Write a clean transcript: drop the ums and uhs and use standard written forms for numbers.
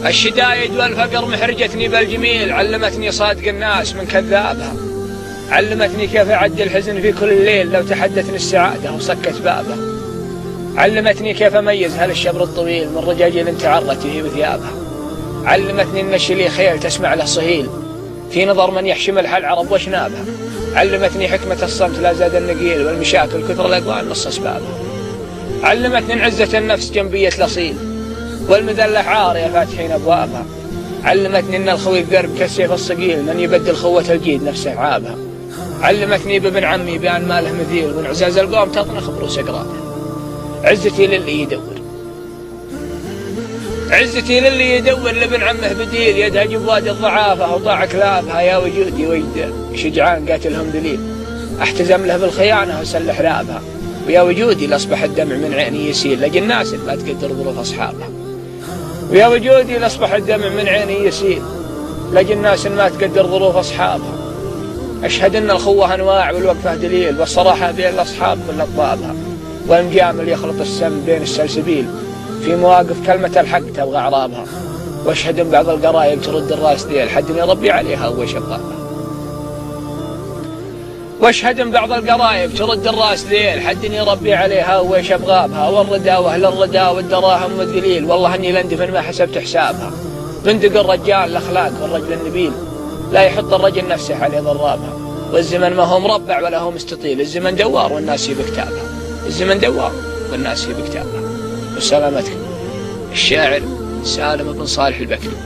الشدايد والفقر محرجتني بالجميل، علمتني صادق الناس من كذابها، علمتني كيف أعد الحزن في كل ليل لو تحدثني السعادة وصكت بابها، علمتني كيف أميز هل الشبر الطويل من رجاجيل تعرت به بثيابها، علمتني أن الشلي خيل تسمع له صهيل في نظر من يحشم العرب وشنابها، علمتني حكمة الصمت لا زاد النقيل والمشاكل كثر الأقوال نص أسبابها، علمتني إن عزة النفس جنبية الأصيل والمذلة عارية فاتحين أبوابها، علمتني إن الخوي القرب كالسيف الصقيل من يبدل خوة الجيد نفسه عابها، علمتني بابن عمي بأن ما له مثيل من عزاز القوم تطنخ بروس أقرابها، عزتي للي يدور، عزتي للي يدور لابن عمه بديل يدها جبواد الضعافة وطاع كلابها، يا وجودي وجد شجعان قاتلهم ذليل احتزم له بالخيانة وسلح رابها، ويا وجودي لأصبح الدمع من عيني يسيل لجل الناس ما تقدر ظروف أصحابها، ويا وجودي لأصبح الدمع من عيني يسيل لجل الناس ما تقدر ظروف أصحابها، أشهد أن الخوة أنواع والوقفة دليل والصراحة بين الأصحاب كل أطبابها، والمجامل يخلط السم بين السلسبيل في مواقف كلمة الحق تبغى أعرابها، واشهد أن بعض القرايب ترد الراس ذيل حد يربي عليها وشبابها، واشهد أن بعض القرايب ترد الراس ذيل حد يربي عليها ويش أبغابها، والردى وأهل الردى والدراهم والذليل والله أني لندفن ما حسبت حسابها، بندق الرجال الأخلاق والرجل النبيل لا يحط الرجل نفسه عليه ضرابها، والزمن ما هو مربع ولا هو مستطيل، الزمن دوار والناس بكتابها، الزمن دوار والناس بكتابها. وسلامتكم. الشاعر سالم بن صالح البكري.